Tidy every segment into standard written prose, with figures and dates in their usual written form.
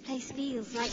place feels like...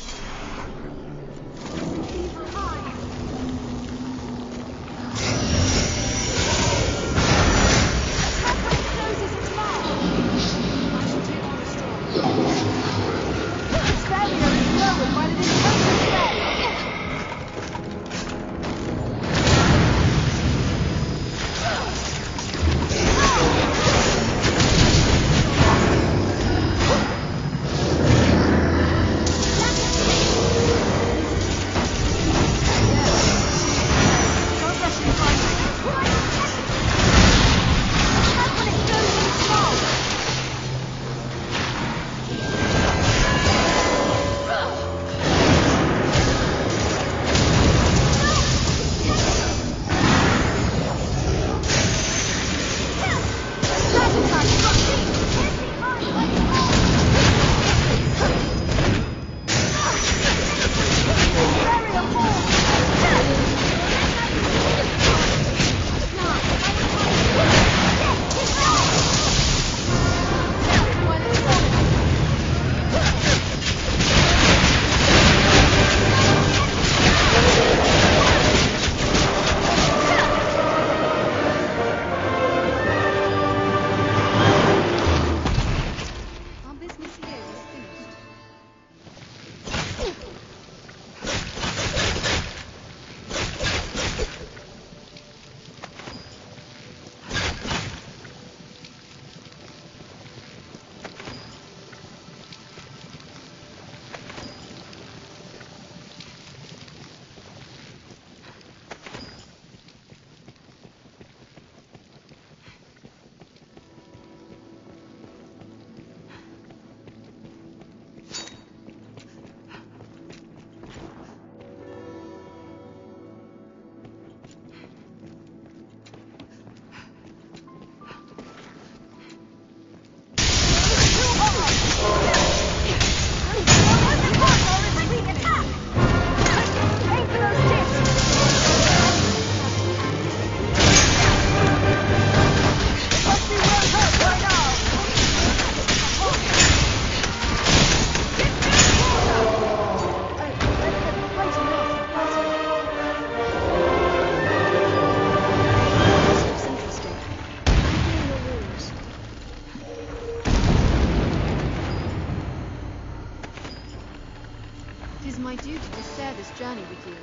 My duty to share this journey with you.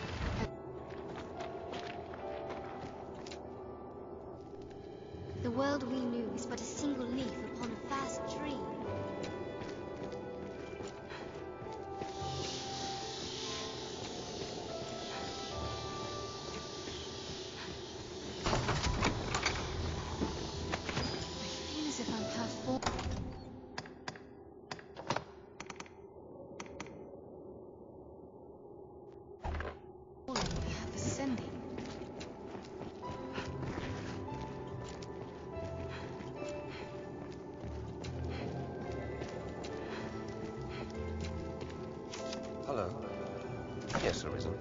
The world we knew is but a single leaf upon a vast tree. I feel as if I'm half full. Hello. Yes, Arisen.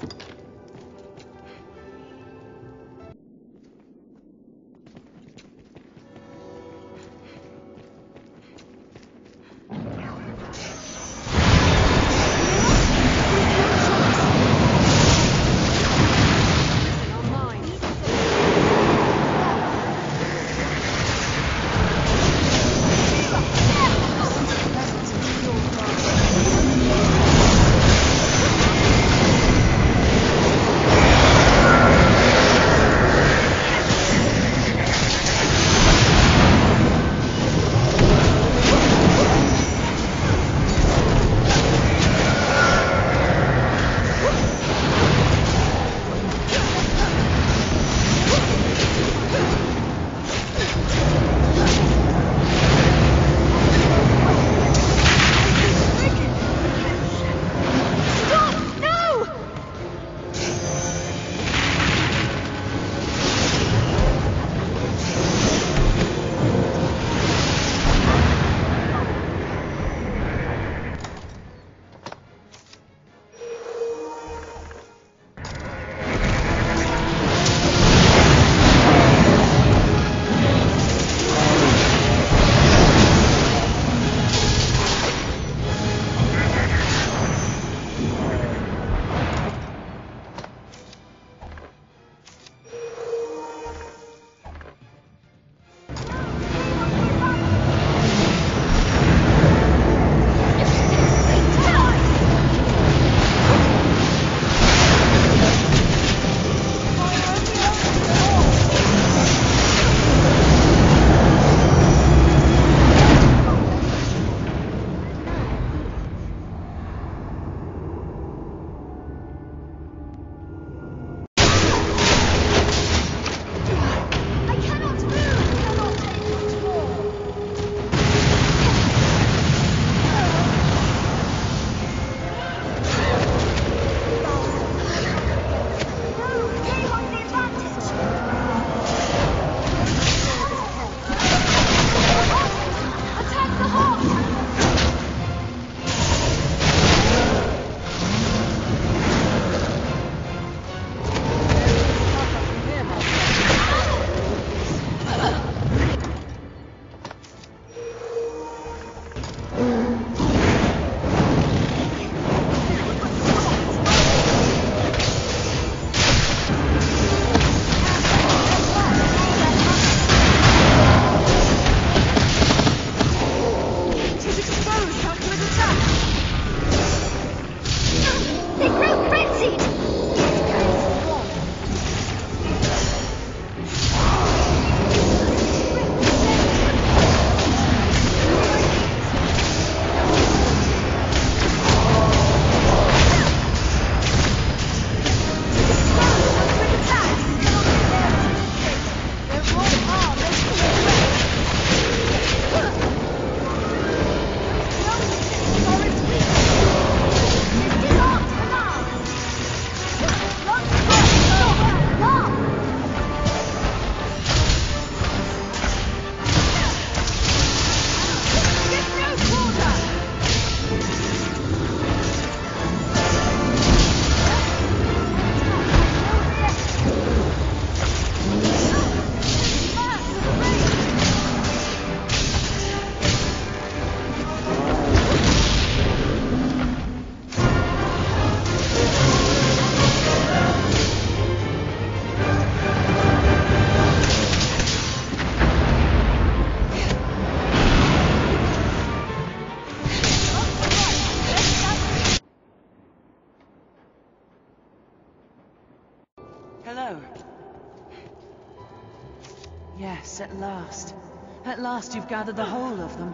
Yes, at last. At last you've gathered the whole of them.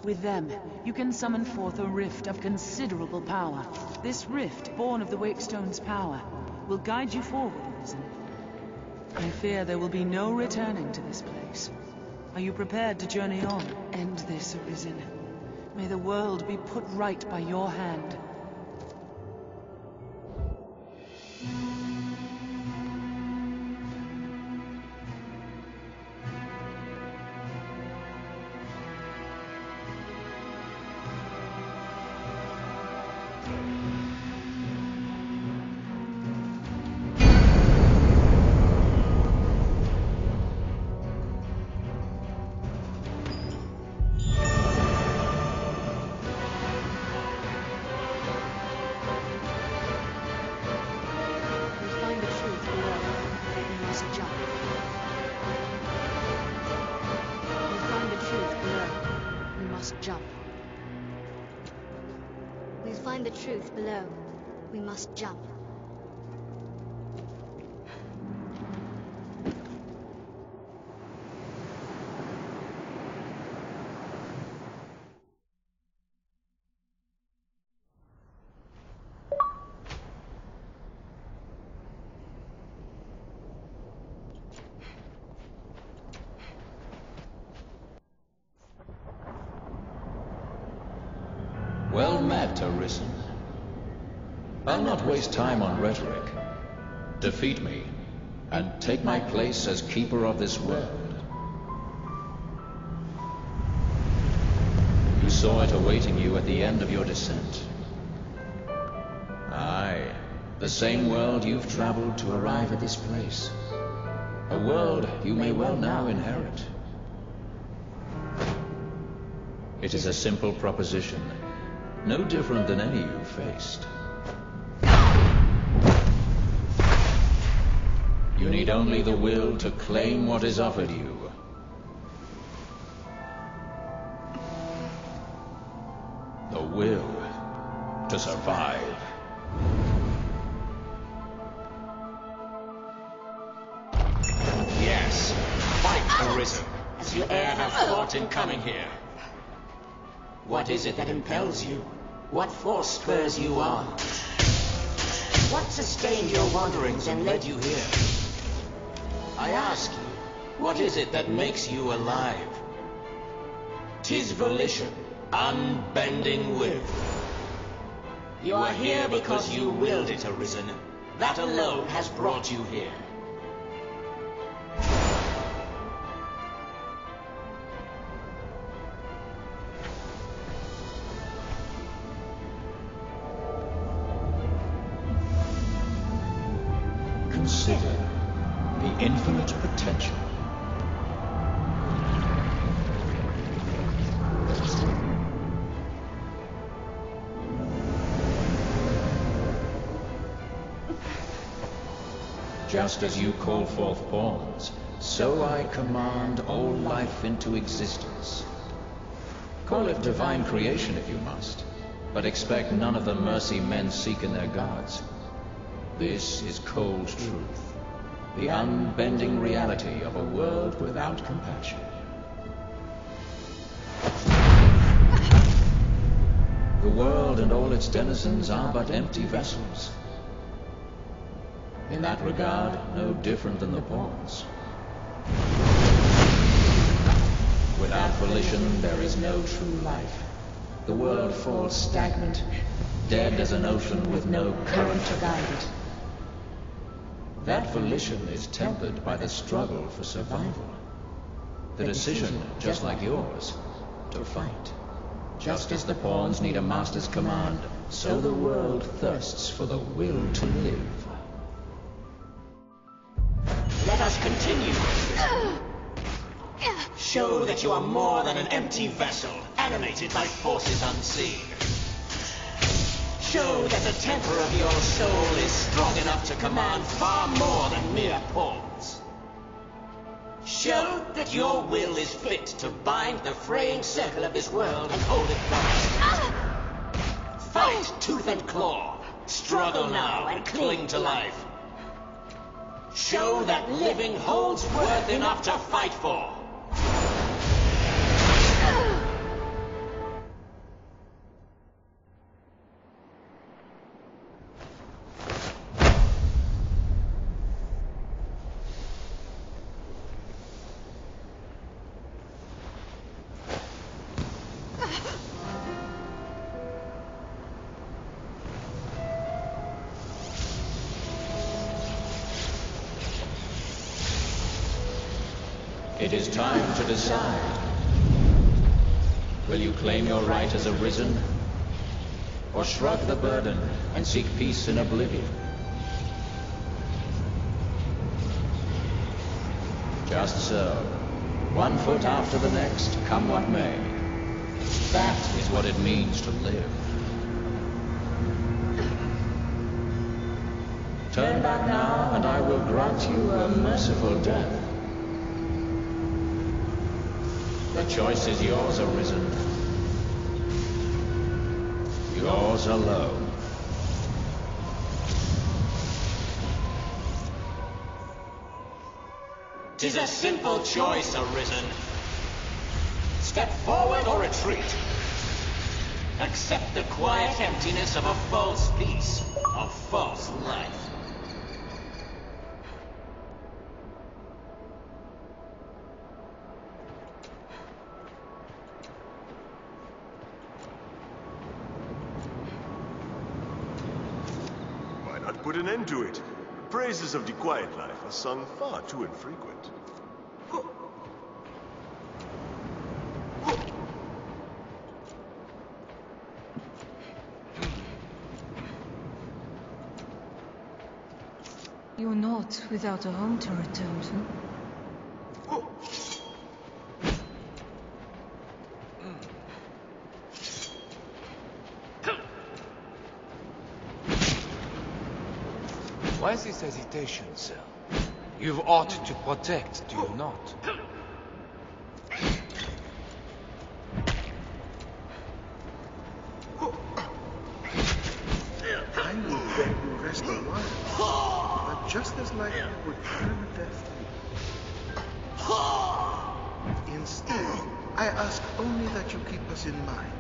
With them, you can summon forth a rift of considerable power. This rift, born of the Wakestone's power, will guide you forward, Arisen. I fear there will be no returning to this place. Are you prepared to journey on? End this, Arisen. May the world be put right by your hand. We'll find the truth below. We must jump. Well met, Arisen. I'll not waste time on rhetoric. Defeat me, and take my place as keeper of this world. You saw it awaiting you at the end of your descent. Aye, the same world you've traveled to arrive at this place. A world you may well now inherit. It is a simple proposition. No different than any you faced. You need only the will to claim what is offered you. The will to survive. Yes, fight, Arisen, as you e'er have fought in coming here. What is it that impels you? What force spurs you on? What sustained your wanderings and led you here? I ask you, what is it that makes you alive? 'Tis volition, unbending will. You are here because you willed it, Arisen. That alone has brought you here. Consider the infinite potential. Just as you call forth pawns, so I command all life into existence. Call it divine creation if you must, but expect none of the mercy men seek in their gods. This is cold truth, the unbending reality of a world without compassion. The world and all its denizens are but empty vessels. In that regard, no different than the pawns. Without volition, there is no true life. The world falls stagnant, dead as an ocean with no current to guide it. That volition is tempered by the struggle for survival. The decision, just like yours, to fight. Just as the pawns need a master's command, so the world thirsts for the will to live. Let us continue. Show that you are more than an empty vessel, animated by forces unseen. Show that the temper of your soul is strong enough to command far more than mere pawns. Show that your will is fit to bind the fraying circle of this world and hold it fast. Fight tooth and claw. Struggle now and cling to life. Show that living holds worth enough to fight for. It is time to decide. Will you claim your right as Arisen? Or shrug the burden and seek peace in oblivion? Just so. One foot after the next, come what may. That is what it means to live. Turn back now, and I will grant you a merciful death. The choice is yours, Arisen. Yours alone. 'Tis a simple choice, Arisen. Step forward or retreat. Accept the quiet emptiness of a false peace, a false life. Put an end to it. Praises of the quiet life are sung far too infrequent. You're not without a home to return to. Why this hesitation, sir? You've aught to protect, do you not? I would beg you rest a while, but just as likely would turn death to you. Instead, I ask only that you keep us in mind.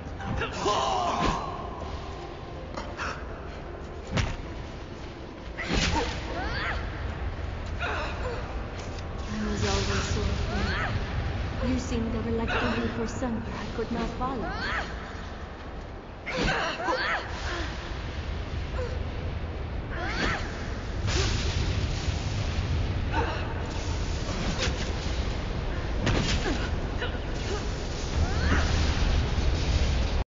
I was always so afraid. You seemed ever like the leaper somewhere I could not follow.